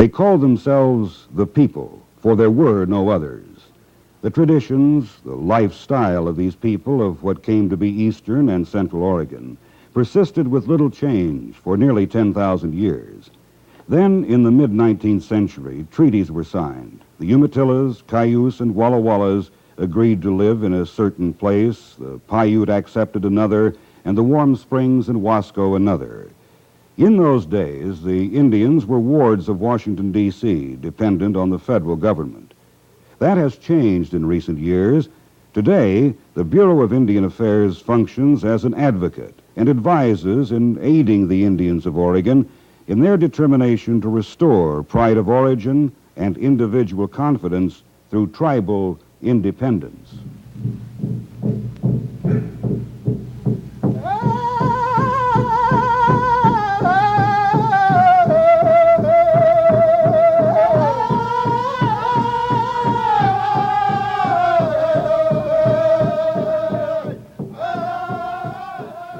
They called themselves the people, for there were no others. The traditions, the lifestyle of these people of what came to be eastern and central Oregon persisted with little change for nearly 10,000 years. Then, in the mid-19th century, treaties were signed. The Umatillas, Cayuse, and Walla Wallas agreed to live in a certain place, the Paiute accepted another, and the Warm Springs and Wasco another. In those days, the Indians were wards of Washington, D.C., dependent on the federal government. That has changed in recent years. Today, the Bureau of Indian Affairs functions as an advocate and advises in aiding the Indians of Oregon in their determination to restore pride of origin and individual confidence through tribal independence.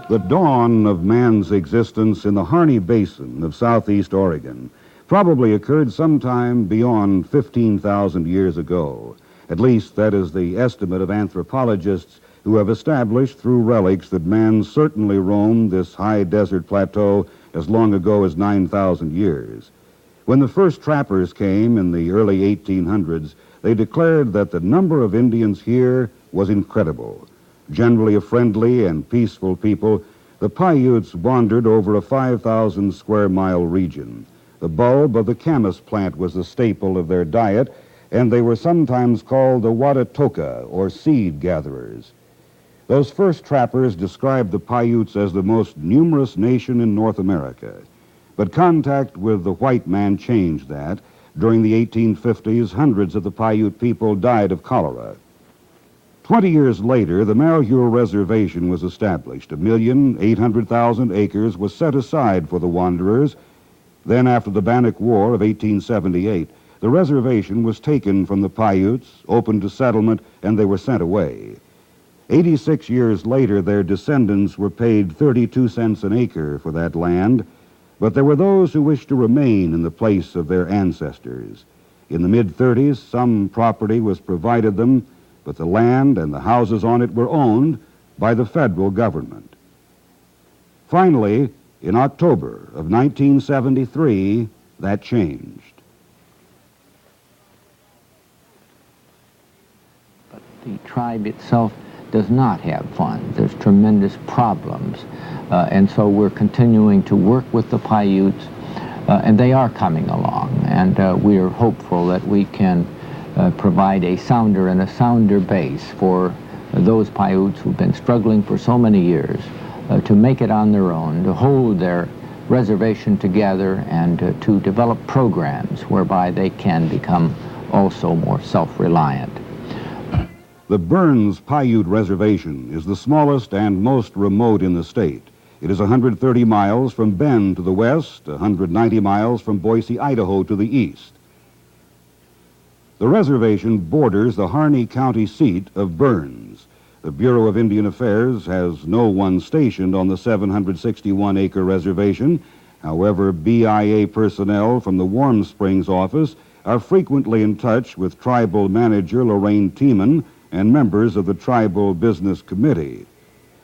The dawn of man's existence in the Harney Basin of southeast Oregon probably occurred sometime beyond 15,000 years ago. At least that is the estimate of anthropologists who have established through relics that man certainly roamed this high desert plateau as long ago as 9,000 years. When the first trappers came in the early 1800s, they declared that the number of Indians here was incredible. Generally a friendly and peaceful people, the Paiutes wandered over a 5,000 square mile region. The bulb of the camas plant was the staple of their diet, and they were sometimes called the Wadatika, or seed gatherers. Those first trappers described the Paiutes as the most numerous nation in North America. But contact with the white man changed that. During the 1850s, hundreds of the Paiute people died of cholera. 20 years later, the Malheur Reservation was established. 1,800,000 acres was set aside for the wanderers. Then, after the Bannock War of 1878, the reservation was taken from the Paiutes, opened to settlement, and they were sent away. 86 years later, their descendants were paid 32 cents an acre for that land, but there were those who wished to remain in the place of their ancestors. In the mid-30s, some property was provided them, but the land and the houses on it were owned by the federal government. Finally, in October of 1973, that changed. But the tribe itself does not have funds. There's tremendous problems. And so we're continuing to work with the Paiutes, and they are coming along. And we are hopeful that we can provide a sounder and a sounder base for those Paiutes who've been struggling for so many years to make it on their own, to hold their reservation together, and to develop programs whereby they can become also more self-reliant. The Burns Paiute Reservation is the smallest and most remote in the state. It is 130 miles from Bend to the west, 190 miles from Boise, Idaho to the east. The reservation borders the Harney County seat of Burns. The Bureau of Indian Affairs has no one stationed on the 761-acre reservation. However, BIA personnel from the Warm Springs office are frequently in touch with tribal manager Lorraine Tiemann and members of the Tribal Business Committee.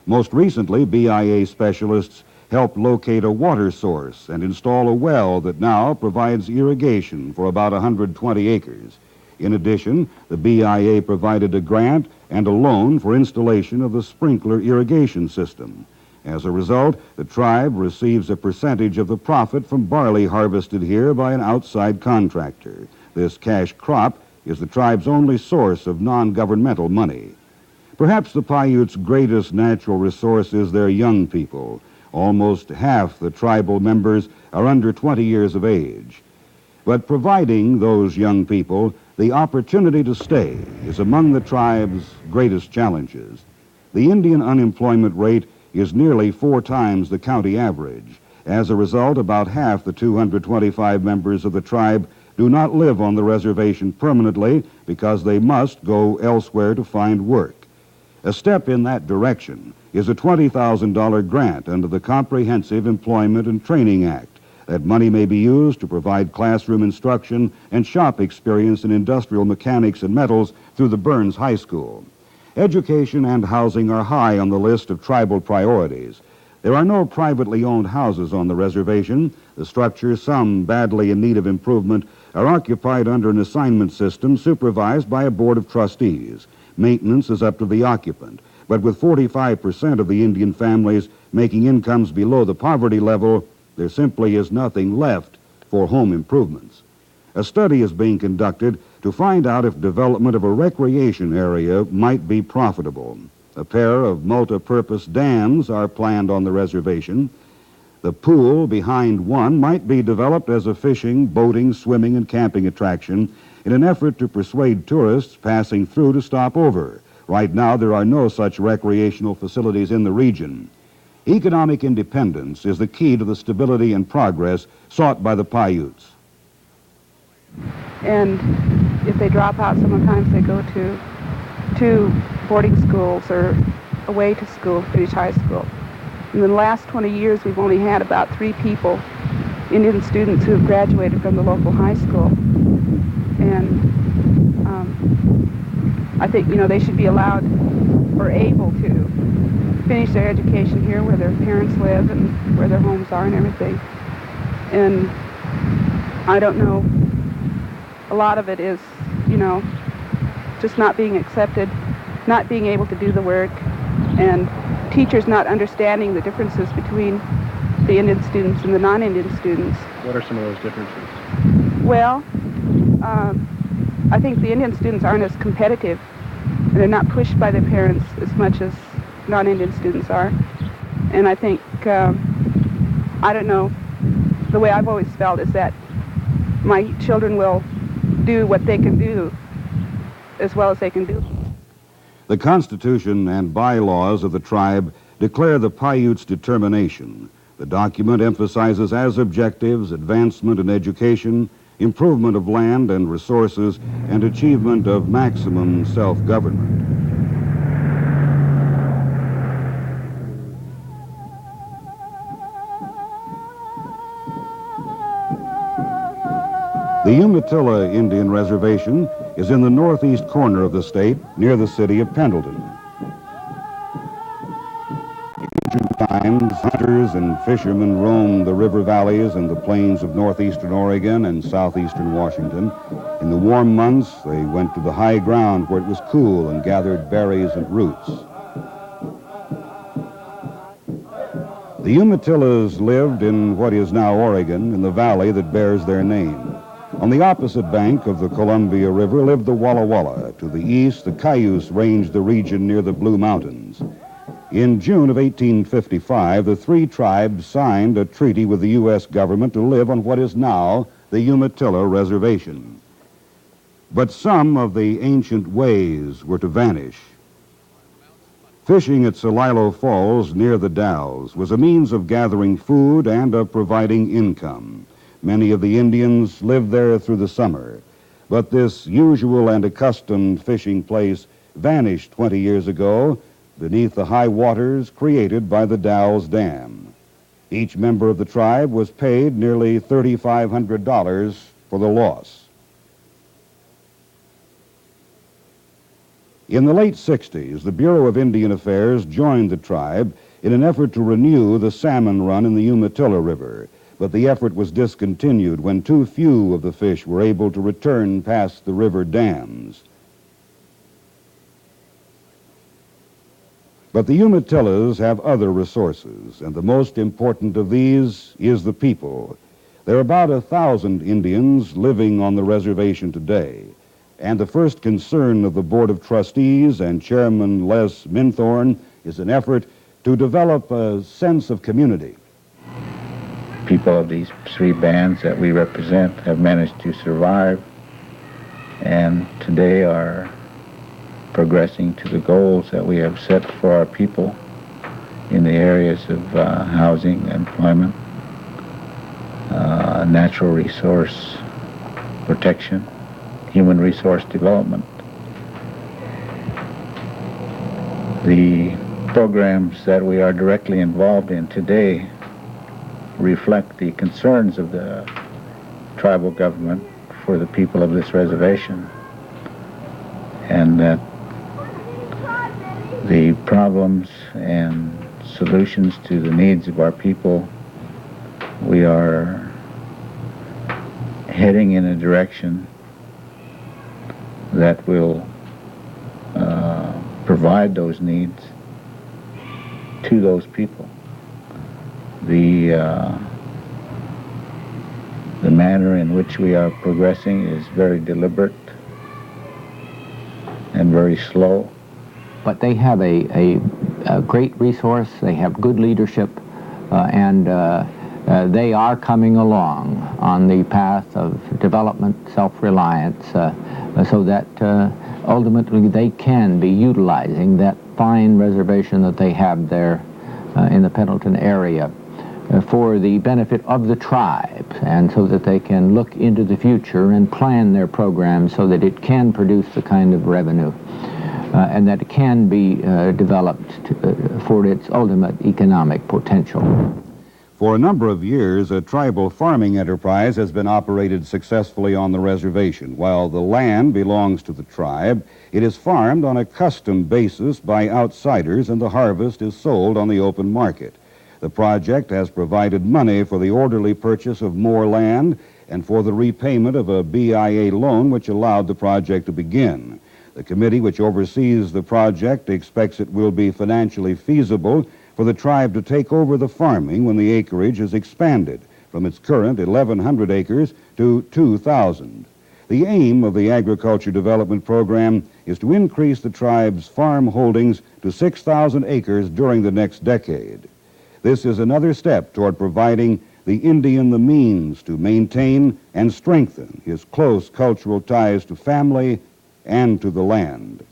Most recently, BIA specialists helped locate a water source and install a well that now provides irrigation for about 120 acres. In addition, the BIA provided a grant and a loan for installation of the sprinkler irrigation system. As a result, the tribe receives a percentage of the profit from barley harvested here by an outside contractor. This cash crop is the tribe's only source of non-governmental money. Perhaps the Paiutes' greatest natural resource is their young people. Almost half the tribal members are under 20 years of age. But providing those young people the opportunity to stay is among the tribe's greatest challenges. The Indian unemployment rate is nearly 4 times the county average. As a result, about half the 225 members of the tribe do not live on the reservation permanently because they must go elsewhere to find work. A step in that direction is a $20,000 grant under the Comprehensive Employment and Training Act. That money may be used to provide classroom instruction and shop experience in industrial mechanics and metals through the Burns High School. Education and housing are high on the list of tribal priorities. There are no privately owned houses on the reservation. The structures, some badly in need of improvement, are occupied under an assignment system supervised by a board of trustees. Maintenance is up to the occupant, but with 45% of the Indian families making incomes below the poverty level, there simply is nothing left for home improvements. A study is being conducted to find out if development of a recreation area might be profitable. A pair of multi-purpose dams are planned on the reservation. The pool behind one might be developed as a fishing, boating, swimming, and camping attraction in an effort to persuade tourists passing through to stop over. Right now, there are no such recreational facilities in the region. Economic independence is the key to the stability and progress sought by the Paiutes. And if they drop out, sometimes they go to boarding schools or away to school, finish high school. In the last 20 years, we've only had about 3 people, Indian students, who have graduated from the local high school. And I think, they should be allowed or able to finish their education here where their parents live and where their homes are and everything. And I don't know, a lot of it is, just not being accepted, not being able to do the work, and teachers not understanding the differences between the Indian students and the non-Indian students. What are some of those differences? Well, I think the Indian students aren't as competitive, and they're not pushed by their parents as much as non-Indian students are. And I think, I don't know, the way I've always felt is that my children will do what they can do as well as they can do. The Constitution and bylaws of the tribe declare the Paiutes' determination. The document emphasizes as objectives advancement in education, improvement of land and resources, and achievement of maximum self-government. The Umatilla Indian Reservation is in the northeast corner of the state, near the city of Pendleton. In ancient times, hunters and fishermen roamed the river valleys and the plains of northeastern Oregon and southeastern Washington. In the warm months, they went to the high ground where it was cool and gathered berries and roots. The Umatillas lived in what is now Oregon, in the valley that bears their name. On the opposite bank of the Columbia River lived the Walla Walla. To the east, the Cayuse ranged the region near the Blue Mountains. In June of 1855, the 3 tribes signed a treaty with the U.S. government to live on what is now the Umatilla Reservation. But some of the ancient ways were to vanish. Fishing at Celilo Falls near the Dalles was a means of gathering food and of providing income. Many of the Indians lived there through the summer, but this usual and accustomed fishing place vanished 20 years ago beneath the high waters created by the Dalles Dam. Each member of the tribe was paid nearly $3,500 for the loss. In the late 60s, the Bureau of Indian Affairs joined the tribe in an effort to renew the salmon run in the Umatilla River. But the effort was discontinued when too few of the fish were able to return past the river dams. But the Umatillas have other resources, and the most important of these is the people. There are about 1,000 Indians living on the reservation today, and the first concern of the Board of Trustees and Chairman Les Minthorn is an effort to develop a sense of community. People of these 3 bands that we represent have managed to survive and today are progressing to the goals that we have set for our people in the areas of housing, employment, natural resource protection, human resource development. The programs that we are directly involved in today reflect the concerns of the tribal government for the people of this reservation, and that the problems and solutions to the needs of our people, we are heading in a direction that will provide those needs to those people. The manner in which we are progressing is very deliberate and very slow. But they have a great resource, they have good leadership, and they are coming along on the path of development, self-reliance, so that ultimately they can be utilizing that fine reservation that they have there in the Pendleton area for the benefit of the tribe, and so that they can look into the future and plan their program so that it can produce the kind of revenue and that it can be developed for its ultimate economic potential. For a number of years, a tribal farming enterprise has been operated successfully on the reservation. While the land belongs to the tribe, it is farmed on a custom basis by outsiders, and the harvest is sold on the open market. The project has provided money for the orderly purchase of more land and for the repayment of a BIA loan which allowed the project to begin. The committee which oversees the project expects it will be financially feasible for the tribe to take over the farming when the acreage is expanded from its current 1,100 acres to 2,000. The aim of the Agriculture Development Program is to increase the tribe's farm holdings to 6,000 acres during the next decade. This is another step toward providing the Indian the means to maintain and strengthen his close cultural ties to family and to the land.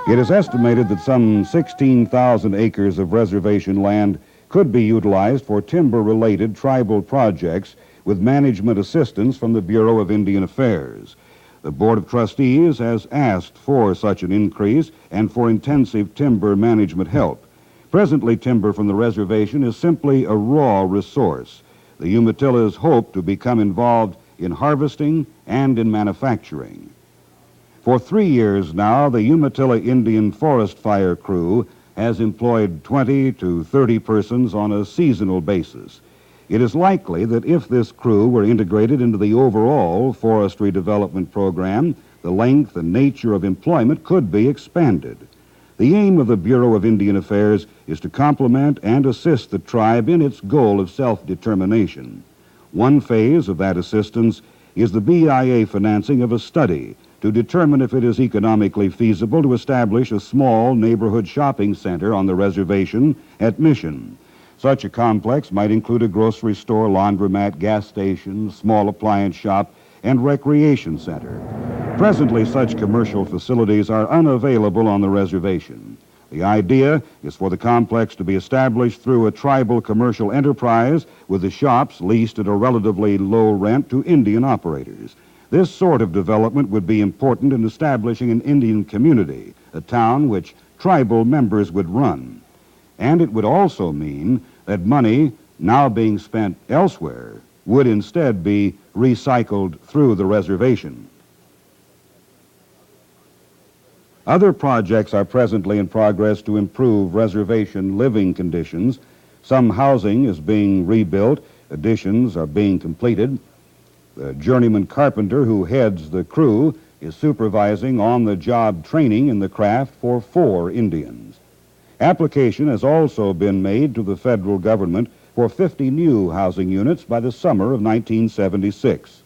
It is estimated that some 16,000 acres of reservation land could be utilized for timber-related tribal projects with management assistance from the Bureau of Indian Affairs. The Board of Trustees has asked for such an increase and for intensive timber management help. Presently, timber from the reservation is simply a raw resource. The Umatillas hope to become involved in harvesting and in manufacturing. For 3 years now, the Umatilla Indian Forest Fire Crew has employed 20 to 30 persons on a seasonal basis. It is likely that if this crew were integrated into the overall forestry development program, the length and nature of employment could be expanded. The aim of the Bureau of Indian Affairs is to complement and assist the tribe in its goal of self-determination. One phase of that assistance is the BIA financing of a study to determine if it is economically feasible to establish a small neighborhood shopping center on the reservation at Mission. Such a complex might include a grocery store, laundromat, gas station, small appliance shop, and recreation center. Presently, such commercial facilities are unavailable on the reservation. The idea is for the complex to be established through a tribal commercial enterprise with the shops leased at a relatively low rent to Indian operators. This sort of development would be important in establishing an Indian community, a town which tribal members would run. And it would also mean that money now being spent elsewhere would instead be recycled through the reservation. Other projects are presently in progress to improve reservation living conditions. Some housing is being rebuilt, additions are being completed. The journeyman carpenter who heads the crew is supervising on-the-job training in the craft for 4 Indians. Application has also been made to the federal government for 50 new housing units by the summer of 1976.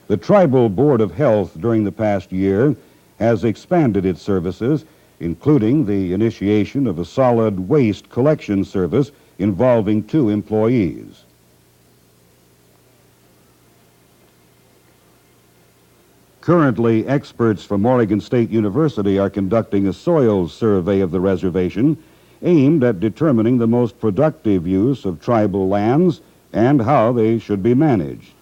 The Tribal Board of Health during the past year has expanded its services, including the initiation of a solid waste collection service involving 2 employees. Currently, experts from Oregon State University are conducting a soils survey of the reservation aimed at determining the most productive use of tribal lands and how they should be managed.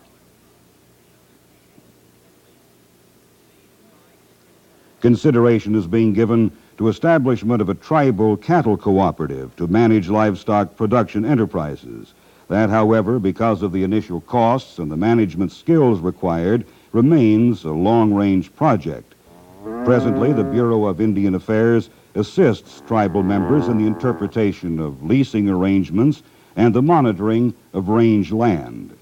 Consideration is being given to establishment of a tribal cattle cooperative to manage livestock production enterprises. That, however, because of the initial costs and the management skills required, remains a long-range project. Presently, the Bureau of Indian Affairs assists tribal members in the interpretation of leasing arrangements and the monitoring of range land.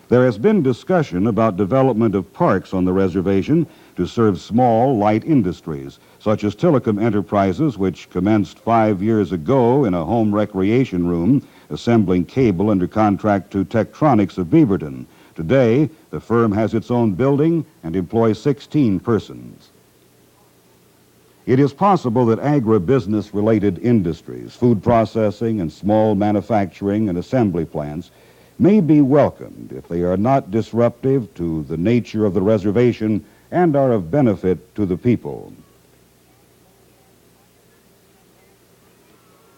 There has been discussion about development of parks on the reservation to serve small, light industries, such as telecom enterprises, which commenced 5 years ago in a home recreation room, assembling cable under contract to Tektronix of Beaverton. Today, the firm has its own building and employs 16 persons. It is possible that agribusiness-related industries, food processing and small manufacturing and assembly plants, may be welcomed if they are not disruptive to the nature of the reservation and are of benefit to the people.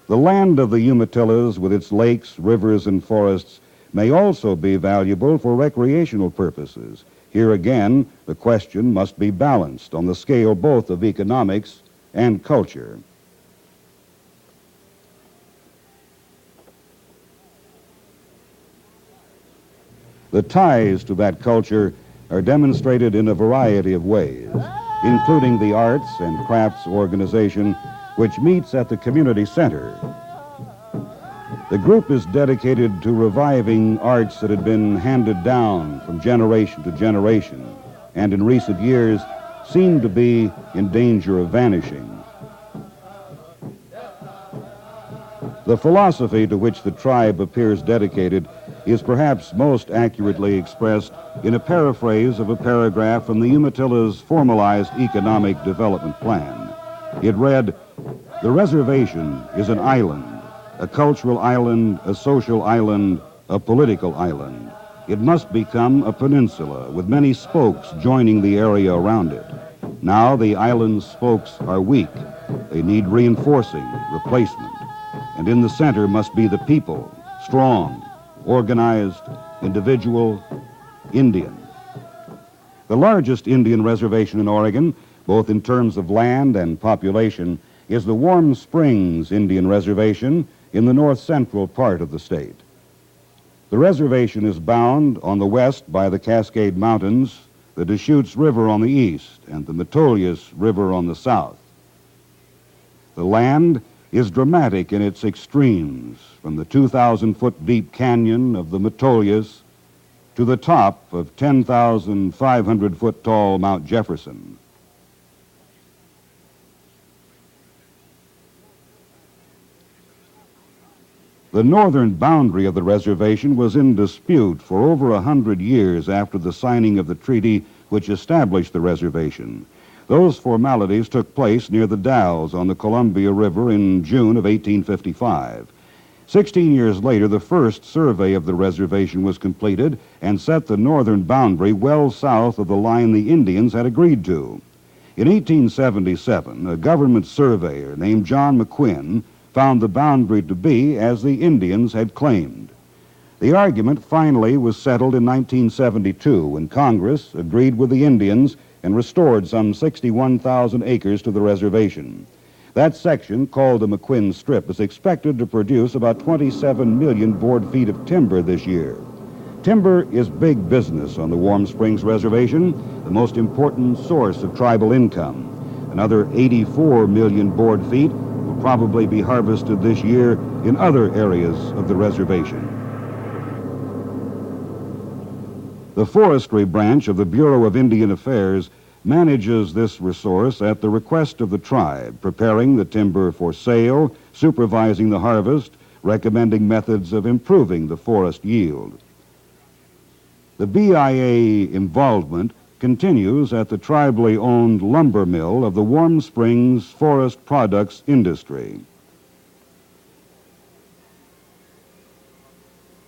The land of the Umatillas, with its lakes, rivers, and forests, may also be valuable for recreational purposes. Here again, the question must be balanced on the scale both of economics and culture. The ties to that culture are demonstrated in a variety of ways, including the Arts and Crafts Organization, which meets at the community center. The group is dedicated to reviving arts that had been handed down from generation to generation and in recent years seem to be in danger of vanishing. The philosophy to which the tribe appears dedicated is perhaps most accurately expressed in a paraphrase of a paragraph from the Umatillas' formalized economic development plan. It read, "The reservation is an island, a cultural island, a social island, a political island. It must become a peninsula with many spokes joining the area around it. Now the island's spokes are weak. They need reinforcing, replacement. And in the center must be the people, strong, organized, individual, Indian." The largest Indian reservation in Oregon, both in terms of land and population, is the Warm Springs Indian Reservation in the north-central part of the state. The reservation is bound on the west by the Cascade Mountains, the Deschutes River on the east, and the Metolius River on the south. The land is dramatic in its extremes, from the 2,000-foot-deep canyon of the Metolius to the top of 10,500-foot-tall Mount Jefferson. The northern boundary of the reservation was in dispute for over 100 years after the signing of the treaty which established the reservation. Those formalities took place near the Dalles on the Columbia River in June of 1855. 16 years later, the first survey of the reservation was completed and set the northern boundary well south of the line the Indians had agreed to. In 1877, a government surveyor named John McQuinn found the boundary to be as the Indians had claimed. The argument finally was settled in 1972 when Congress agreed with the Indians and restored some 61,000 acres to the reservation. That section, called the McQuinn Strip, is expected to produce about 27 million board feet of timber this year. Timber is big business on the Warm Springs Reservation, the most important source of tribal income. Another 84 million board feet will probably be harvested this year in other areas of the reservation. The forestry branch of the Bureau of Indian Affairs manages this resource at the request of the tribe, preparing the timber for sale, supervising the harvest, recommending methods of improving the forest yield. The BIA involvement continues at the tribally owned lumber mill of the Warm Springs Forest Products Industry.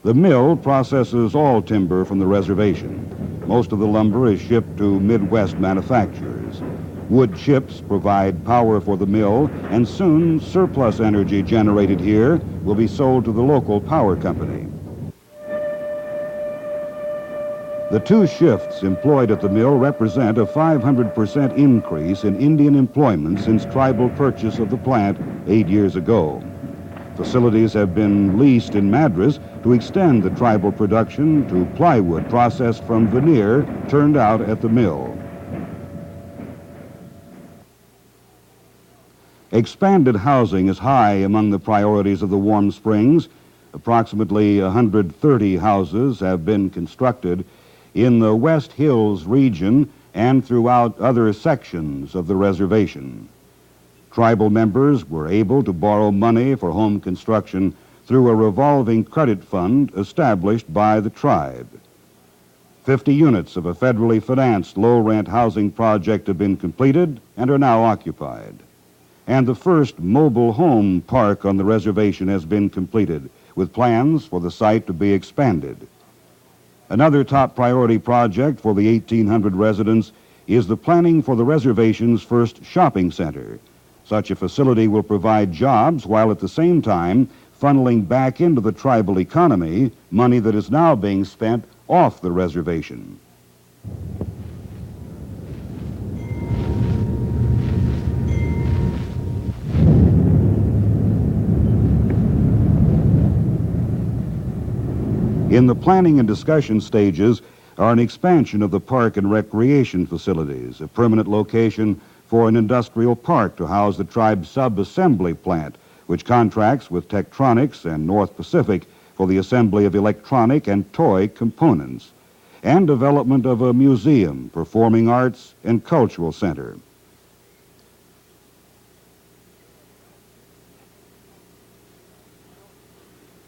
The mill processes all timber from the reservation. Most of the lumber is shipped to Midwest manufacturers. Wood chips provide power for the mill, and soon surplus energy generated here will be sold to the local power company. The mill The 2 shifts employed at the mill represent a 500% increase in Indian employment since tribal purchase of the plant 8 years ago. Facilities have been leased in Madras to extend the tribal production to plywood processed from veneer turned out at the mill. Expanded housing is high among the priorities of the Warm Springs. Approximately 130 houses have been constructed in the West Hills region and throughout other sections of the reservation. Tribal members were able to borrow money for home construction through a revolving credit fund established by the tribe. 50 units of a federally financed low-rent housing project have been completed and are now occupied. And the first mobile home park on the reservation has been completed, with plans for the site to be expanded. Another top priority project for the 1,800 residents is the planning for the reservation's first shopping center. Such a facility will provide jobs while at the same time funneling back into the tribal economy money that is now being spent off the reservation. In the planning and discussion stages are an expansion of the park and recreation facilities, a permanent location for an industrial park to house the tribe's sub-assembly plant, which contracts with Tektronix and North Pacific for the assembly of electronic and toy components, and development of a museum, performing arts, and cultural center.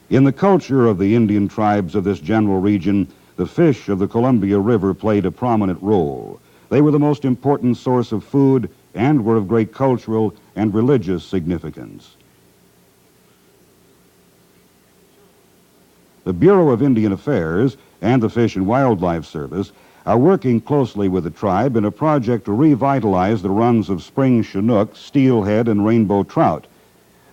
In the culture of the Indian tribes of this general region, the fish of the Columbia River played a prominent role. They were the most important source of food and were of great cultural and religious significance. The Bureau of Indian Affairs and the Fish and Wildlife Service are working closely with the tribe in a project to revitalize the runs of spring chinook, steelhead, and rainbow trout.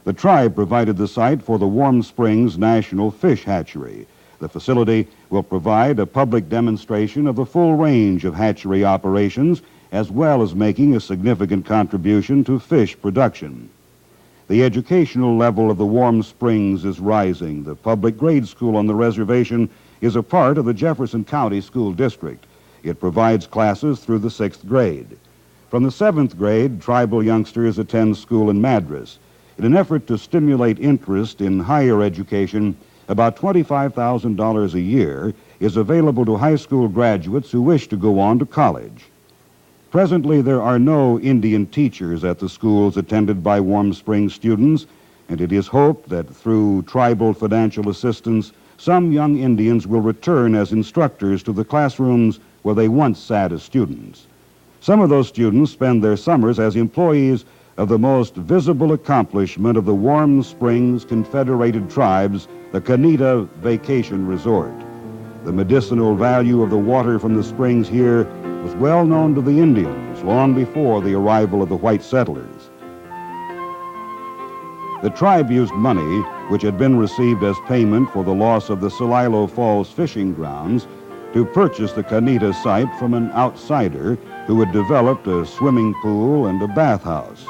The tribe provided the site for the Warm Springs National Fish Hatchery. The facility will provide a public demonstration of the full range of hatchery operations, as well as making a significant contribution to fish production. The educational level of the Warm Springs is rising. The public grade school on the reservation is a part of the Jefferson County School District. It provides classes through the 6th grade. From the 7th grade, tribal youngsters attend school in Madras. In an effort to stimulate interest in higher education, about $25,000 a year is available to high school graduates who wish to go on to college. Presently, there are no Indian teachers at the schools attended by Warm Springs students, and it is hoped that through tribal financial assistance, some young Indians will return as instructors to the classrooms where they once sat as students. Some of those students spend their summers as employees of the most visible accomplishment of the Warm Springs Confederated Tribes, the Canita Vacation Resort. The medicinal value of the water from the springs here was well known to the Indians long before the arrival of the white settlers. The tribe used money, which had been received as payment for the loss of the Celilo Falls fishing grounds, to purchase the Canita site from an outsider who had developed a swimming pool and a bathhouse.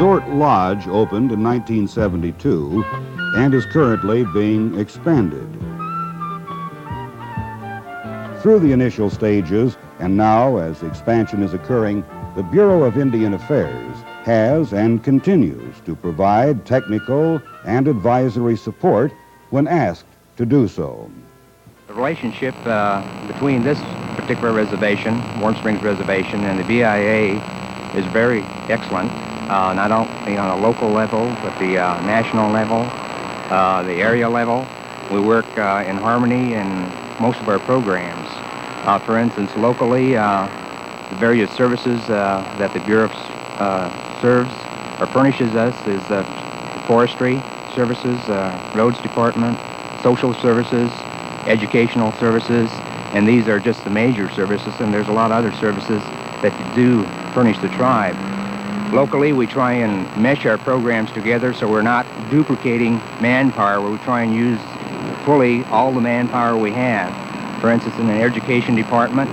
Resort Lodge opened in 1972 and is currently being expanded. Through the initial stages, and now as expansion is occurring, the Bureau of Indian Affairs has and continues to provide technical and advisory support when asked to do so. The relationship between this particular reservation, Warm Springs Reservation, and the BIA is very excellent, not only on a local level, but the national level, the area level. We work in harmony in most of our programs. For instance, locally, the various services that the Bureau serves or furnishes us is forestry services, roads department, social services, educational services, and these are just the major services, and there's a lot of other services that do furnish the tribe. Locally, we try and mesh our programs together so we're not duplicating manpower. We try and use fully all the manpower we have. For instance, in the education department,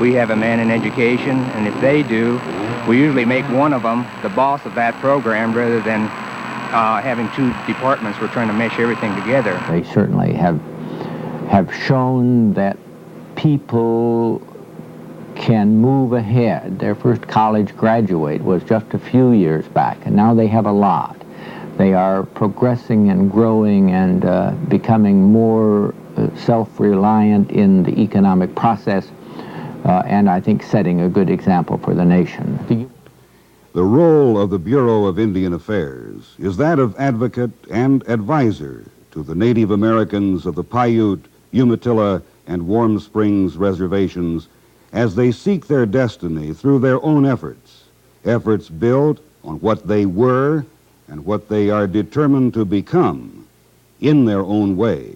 we have a man in education, and if they do, we usually make one of them the boss of that program rather than having two departments. We're trying to mesh everything together. They certainly have shown that people can move ahead. Their first college graduate was just a few years back, and now they have a lot. They are progressing and growing and becoming more self-reliant in the economic process, and I think setting a good example for the nation. The role of the Bureau of Indian Affairs is that of advocate and advisor to the Native Americans of the Paiute, Umatilla, and Warm Springs reservations as they seek their destiny through their own efforts built on what they were and what they are determined to become in their own way.